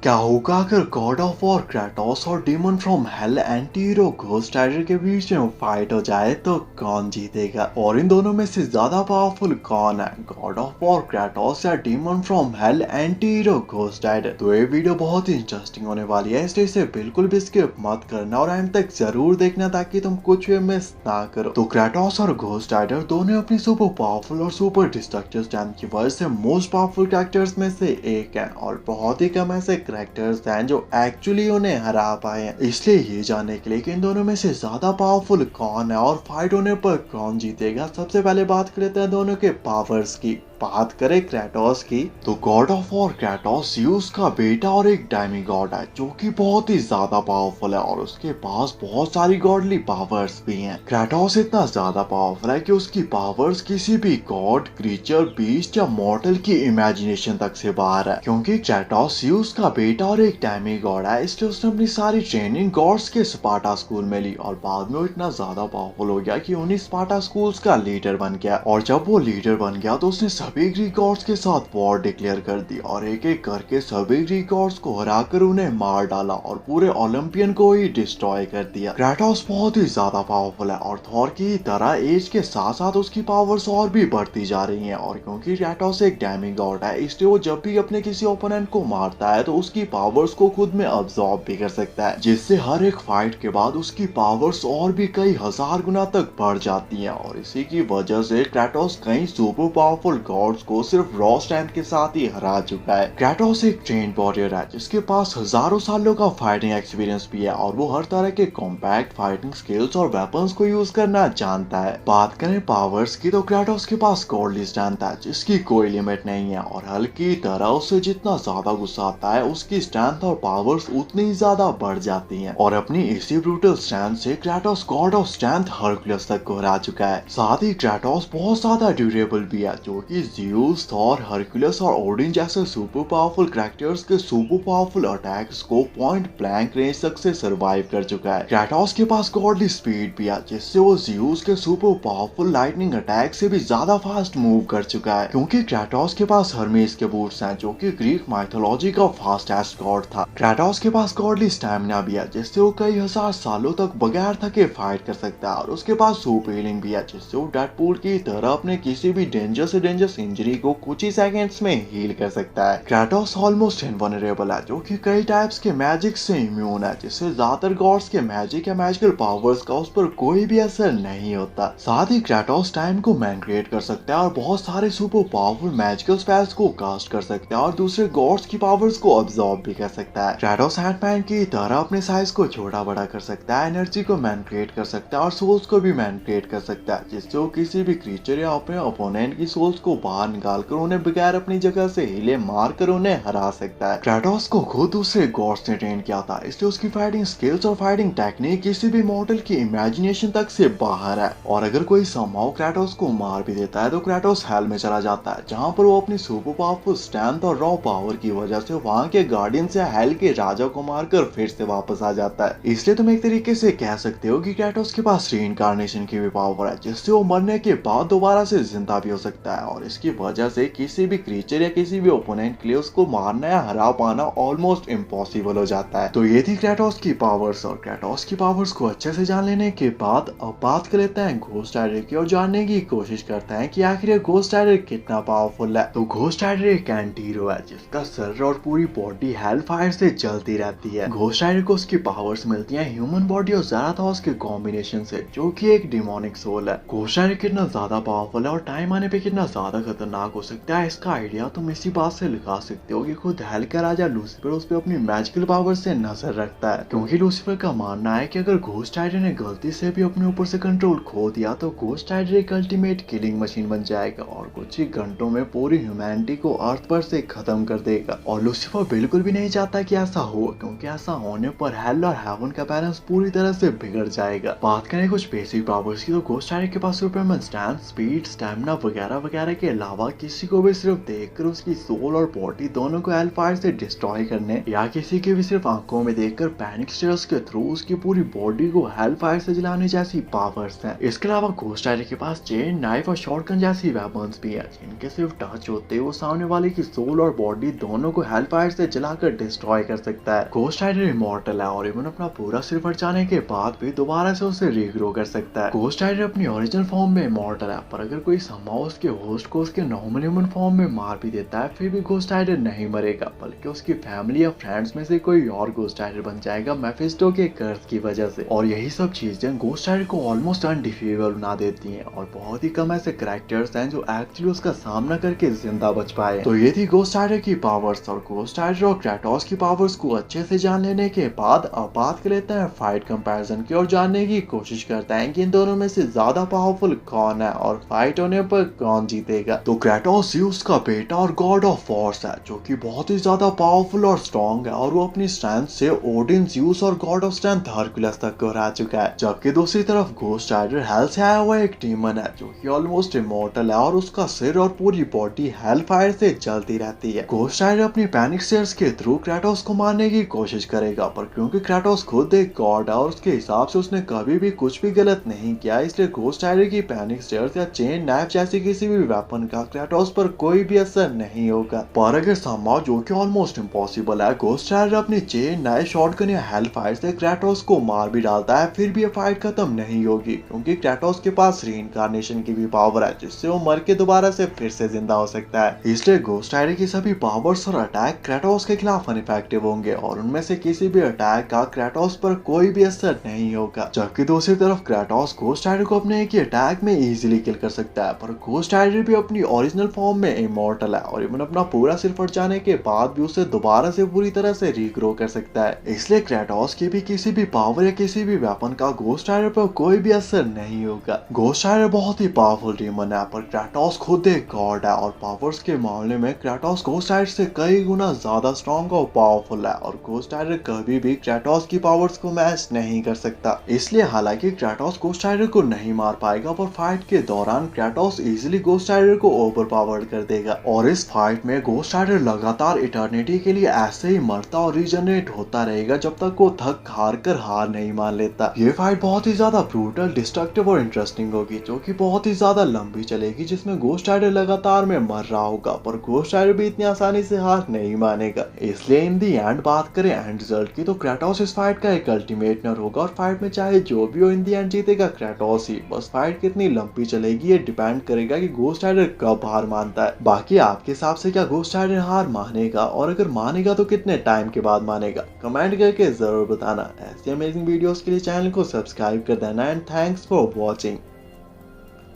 क्या होगा अगर गॉड ऑफ वॉर क्रेटोस और demon from hell anti hero ghost rider के बीच में फाइट हो जाए तो कौन जीतेगा, और इन दोनों में से ज्यादा पावरफुल कौन है, गॉड ऑफ वॉर क्रेटोस या demon from hell anti hero ghost rider. तो ये वीडियो बहुत ही इंटरेस्टिंग होने वाली है, इसलिए इसे बिल्कुल भी स्किप मत करना और एंड तक जरूर देखना ताकि तुम कुछ भी मिस ना करो। तो क्रेटोस और घोस्ट राइडर दोनों अपनी सुपर पावरफुल और सुपर डिस्ट्रक्टिव स्टैंड की वजह से मोस्ट पावरफुल कैरेक्टर्स में से एक है, और बहुत ही कम ऐसे कैरेक्टर्स हैं जो एक्चुअली उन्हें हरा पाए हैं। इसलिए ये जानने के लिए कि इन दोनों में से ज्यादा पावरफुल कौन है और फाइट होने पर कौन जीतेगा, सबसे पहले बात करते हैं दोनों के पावर्स की। बात करें क्रेटोस की तो God of war Kratos Zeus का बेटा और एक डायमी गॉड है जो कि बहुत ही ज्यादा पावरफुल है और उसके पास बहुत सारी गॉडली पावर्स भी हैं। क्रेटोस इतना ज्यादा पावरफुल है कि उसकी पावर्स किसी भी गॉड, क्रीचर, बीस्ट या मॉर्टल की इमेजिनेशन तक से बाहर है। क्योंकि क्रेटोस ज़्यूस का बेटा और एक डायमी गॉड है, इसलिए उसने अपनी सारी ट्रेनिंग गॉड्स के स्पार्टा स्कूल में ली और बाद में वो इतना ज्यादा पावरफुल हो गया कि उन्हीं स्पार्टा स्कूल्स का लीडर बन गया। और जब वो लीडर बन गया तो उसने सभी ग्रीक गॉड्स के साथ वॉर डिक्लेयर कर दी और एक एक करके सभी ग्रीक गॉड्स को हराकर उन्हें मार डाला और पूरे ओलंपियन को ही डिस्ट्रॉय कर दिया। क्रेटोस बहुत ही ज्यादा पावरफुल है और थॉर की तरह एज के साथ साथ उसकी पावर्स और भी बढ़ती जा रही हैं। और क्योंकि क्रेटोस एक डैमिंग गॉड है, इसलिए वो जब भी अपने किसी ओपोनेंट को मारता है तो उसकी पावर्स को खुद में अब्सॉर्ब भी कर सकता है, जिससे हर एक फाइट के बाद उसकी पावर्स और भी कई हजार गुना तक बढ़ जाती हैं। और इसी की वजह से क्रेटोस कई सुपर पावरफुल गॉड्स को सिर्फ रॉ स्ट्रेंथ के साथ ही हरा चुका है। क्रेटोस एक ट्रेन्ड वॉरियर है जिसके पास हजारों सालों का फाइटिंग एक्सपीरियंस भी है और वो हर तरह के कॉम्पैक्ट फाइटिंग स्किल्स और वेपन्स को यूज करना जानता है। बात करें पावर्स की तो क्रेटोस के पास गॉडली स्ट्रेंथ है जिसकी कोई लिमिट नहीं है और हल्क की तरह उससे जितना ज्यादा गुस्सा आता है उसकी स्ट्रेंथ और पावर्स उतनी ही ज्यादा बढ़ जाती हैं। और अपनी इसी ब्रूटल स्ट्रेंथ से क्रेटोस गॉड ऑफ स्ट्रेंथ हरक्युलस तक को हरा चुका है। साथ ही क्रेटोस बहुत ज्यादा ड्यूरेबल भी है जो कि ज़्यूस, थॉर, हरक्युलस और ओडिन जैसे सुपर पावरफुल कैरेक्टर्स के सुपर पावरफुल अटैक्स को पॉइंट ब्लैंक रेंज तक से सरवाइव कर चुका है। क्रेटोस के पास गॉडली स्पीड भी है जिससे वो ज़्यूस के सुपर पावरफुल लाइटनिंग अटैक से भी ज्यादा फास्ट मूव कर चुका है। क्योंकि क्रेटोस के पास हर्मेस के बूट्स हैं जो कि ग्रीक माइथोलॉजी का फास्टेस्ट गॉड था। क्रेटोस के पास गॉडली स्टैमिना भी है जिससे वो कई हजार सालों तक बगैर थके फाइट कर सकता है और उसके पास सुपर हीलिंग भी है जिससे वो डेडपूल की तरह अपने किसी भी डेंजर से डेंजरस इंजरी को कुछ ही सेकंड्स में हील कर सकता है। क्रेटोस ऑलमोस्ट इनवल्नरेबल है जो कि कई टाइप्स के मैजिक से इम्यून है, जिससे ज्यादातर गॉड्स के मैजिक या मैजिकल पावर्स का उस पर कोई भी असर नहीं होता। साथ ही क्रेटोस टाइम को मैनिपुलेट कर सकता है और बहुत सारे सुपर पावरफुल मैजिकल स्पेल्स को कास्ट कर सकता है और दूसरे गॉड्स की पावर्स को अब्सॉर्ब भी कर सकता है। क्रेटोस हैंडमैन की तरह अपने साइज को छोटा बड़ा कर सकता है, एनर्जी को मैनिपुलेट कर सकता है और सोल्स को भी मैनिपुलेट कर सकता है, जिससे वो किसी भी क्रीचर या अपने ओपोनेंट की सोल्स को बाहर निकाल कर उन्हें बगैर अपनी जगह से हिले मार कर उन्हें हरा सकता है। क्रेटोस को खुद दूसरे गॉड्स ने ट्रेन किया था, इसलिए उसकी फाइटिंग स्किल्स और फाइटिंग टेक्निक किसी भी मॉडल की इमेजिनेशन तक से बाहर है। और अगर कोई समहाउ क्रेटोस को मार भी देता है तो क्रेटोस हेल में चला जाता है, जहां पर वो अपनी सुपर पावरफुल स्ट्रेंथ और रॉ पावर की वजह से वहां के गार्डियंस या हेल के राजा को मारकर फिर से वापस आ जाता है। इसलिए तुम एक तरीके से कह सकते हो कि क्रेटोस के पास रीइंकार्नेशन की भी पावर है, जिससे वो मरने के बाद दोबारा से जिंदा भी हो सकता है और इसकी वजह से किसी भी क्रीचर या किसी भी ओपोनेंट के लिए उसको मारना या हरा पाना ऑलमोस्ट इम्पॉसिबल हो जाता है। तो ये थी क्रेटोस की पावर्स, और क्रेटोस की पावर्स को अच्छे से जान लेने के बाद अब बात कर लेते हैं घोस्ट राइडर की और जानने की कोशिश करते हैं कि आखिर ये घोस्ट राइडर कितना पावरफुल है। तो घोस्ट राइडर एक एंटी हीरो है जिसका सर और पूरी बॉडी हेल फायर से जलती रहती है। घोस्ट राइडर को उसकी पावर्स मिलती है ह्यूमन बॉडी और ज़राथोस के कॉम्बिनेशन से, जो कि एक डिमोनिक सोल है। घोस्ट राइडर कितना ज्यादा पावरफुल है और टाइम आने पे कितना ज्यादा खतरनाक हो सकता है, इसका आइडिया तुम इसी बात से लगा सकते हो कि खुद हेल का राजा लूसीफर उस पर अपनी मैजिकल पावर से नजर रखता है। क्योंकि लूसीफर का मानना है कि अगर घोस्ट राइडर ने गलती से भी अपने ऊपर से कंट्रोल खो दिया तो घोस्ट राइडर एक अल्टीमेट किलिंग मशीन बन जाएगा और कुछ ही घंटों में पूरी ह्यूमैनिटी को अर्थ पर से खत्म कर देगा। और लूसीफर बिल्कुल भी नहीं चाहता कि ऐसा हो, क्योंकि ऐसा होने पर हेल और हेवन का बैलेंस पूरी तरह से बिगड़ जाएगा। बात करें कुछ बेसिक पावर्स की तो घोस्ट राइडर के पास सुपरमैन स्ट्रेंथ, स्पीड, स्टैमिना वगैरह वगैरह के अलावा किसी को भी सिर्फ देखकर उसकी सोल और बॉडी दोनों को हेलफायर से डिस्ट्रॉय करने या किसी के भी सिर्फ आंखों में देखकर पैनिक स्टेयर्स के थ्रू उसकी पूरी बॉडी को हेलफायर से जलाने जैसी पावर्स हैं। इसके अलावा घोस्ट राइडर के पास चेन, नाइफ और शॉटगन जैसी वेपन्स भी है जिनके सिर्फ टच होते ही वो सामने वाले की सोल और बॉडी दोनों को हेलफायर से जलाकर डिस्ट्रॉय कर सकता है। घोस्ट राइडर इमॉर्टल है और इवन अपना पूरा सिर फट जाने के बाद भी दोबारा से उसे रीग्रो कर सकता है। घोस्ट राइडर अपनी ओरिजिनल फॉर्म में इमॉर्टल है, पर अगर कोई समहाउ उसके होस्ट को उसके नॉर्मल ह्यूमन फॉर्म में मार भी देता है फिर भी घोस्ट राइडर नहीं मरेगा, बल्कि उसकी फैमिली या फ्रेंड्स में से कोई और घोस्ट राइडर बन जाएगा मेफिस्टो के कर्स की वजह से। और यही सब चीजें घोस्ट राइडर को ऑलमोस्ट अनडिफीटेबल बना देती हैं और बहुत ही कम ऐसे कैरेक्टर्स हैं जो एक्चुअली उसका सामना करके जिंदा बच पाए। तो ये थी घोस्ट राइडर की पावर्स, और घोस्ट राइडर और क्रेटोस की पावर्स को अच्छे से जान लेने के बाद अब बात कर लेते हैं फाइट कंपैरिजन की और जानने की कोशिश करते हैं कि इन दोनों में से ज्यादा पावरफुल कौन है और फाइट होने पर कौन जीतेगा। तो क्रेटोस ज़्यूस का बेटा और गॉड ऑफ वॉर्स है जो कि बहुत ही ज्यादा पावरफुल और स्ट्रॉन्ग है, और वो अपनी स्ट्रेंथ से ओडिन, ज़्यूस और गॉड ऑफ स्ट्रेंथ हरकुलस तक को हरा चुका है। जबकि दूसरी तरफ घोस्ट राइडर हेल से आया हुआ एक डीमन है जो कि ऑलमोस्ट इमॉर्टल है और उसका सिर और पूरी बॉडी हेल फायर से जलती रहती है। घोस्ट राइडर अपनी पैनिक स्टेयर्स के थ्रू क्रेटोस को मारने की कोशिश करेगा, पर क्योंकि क्रेटोस खुद एक गॉड है और उसके हिसाब से उसने कभी भी कुछ भी गलत नहीं किया, इसलिए घोस्ट राइडर की पैनिक स्टेयर्स या चेन, नाइफ जैसी किसी भी वेपन का क्रेटोस पर कोई भी असर नहीं होगा। पर अगर समहाउ, जो कि ऑलमोस्ट इम्पॉसिबल है, घोस्ट राइडर अपनी चेन, नाइफ, शॉटगन या हेल फायर से क्रेटोस को मार भी डालता है फिर भी ये फाइट खत्म नहीं होगी, क्योंकि क्रेटोस के पास रीइंकार्नेशन की भी पावर है जिससे वो मर के दोबारा से फिर से जिंदा हो सकता है। इसलिए घोस्ट राइडर की सभी पावर्स और अटैक क्रेटोस के खिलाफ अनइफेक्टिव होंगे और उनमें से किसी भी अटैक का क्रेटोस पर कोई भी असर नहीं होगा। जबकि दूसरी तरफ क्रेटोस घोस्ट राइडर को अपने एक ही अटैक में इजीली किल कर सकता है, पर घोस्ट राइडर भी अपनी ओरिजिनल फॉर्म में इमॉर्टल है और इवन अपना पूरा सिर फट जाने के बाद भी उसे दोबारा से पूरी तरह से रीग्रो कर सकता है। इसलिए क्रेटोस की भी किसी भी पावर या किसी भी वेपन का घोस्ट राइडर पर कोई भी असर नहीं होगा। घोस्ट राइडर बहुत ही पावरफुल डीमन है, पर क्रेटोस खुद एक गॉड है और पावर्स के मामले में क्रेटोस घोस्ट राइडर से कई गुना ज्यादा स्ट्रॉन्ग और पावरफुल है, और घोस्ट राइडर कभी भी क्रेटोस की पावर्स को मैच नहीं कर सकता। इसलिए हालांकि क्रेटोस घोस्ट राइडर को नहीं मार पाएगा, पर फाइट के दौरान क्रेटोस इजीली घोस्ट राइडर को ओवरपावर्ड कर देगा और इस फाइट में घोस्ट राइडर लगातार इटर्निटी के लिए ऐसे ही मरता और रीजनरेट होता रहेगा जब तक वो थक हार कर हार नहीं मान लेता। ये फाइट बहुत ही ज्यादा ब्रूटल, डिस्ट्रक्टिव और इंटरेस्टिंग होगी, जो कि बहुत ही ज्यादा लंबी चलेगी, जिसमें घोस्ट राइडर लगातार में मर रहा होगा, पर घोस्ट राइडर भी इतनी आसानी से हार नहीं मानेगा। इसलिए इन दी एंड बात करें एंड रिजल्ट की, तो क्रेटोस इस फाइट का एक अल्टीमेट विनर होगा और फाइट में चाहे जो भी हो इन दी एंड जीतेगा क्रेटोस ही। बस फाइट कितनी लंबी चलेगी ये डिपेंड करेगा कि घोस्ट राइडर कब हार मानता है। बाकी आपके हिसाब से क्या घोस्ट राइडर हार मानेगा, और अगर मानेगा तो कितने टाइम के बाद मानेगा, कमेंट करके जरूर बताना। ऐसी अमेजिंग वीडियोस के लिए चैनल को सब्सक्राइब कर देना एंड थैंक्स फॉर वॉचिंग।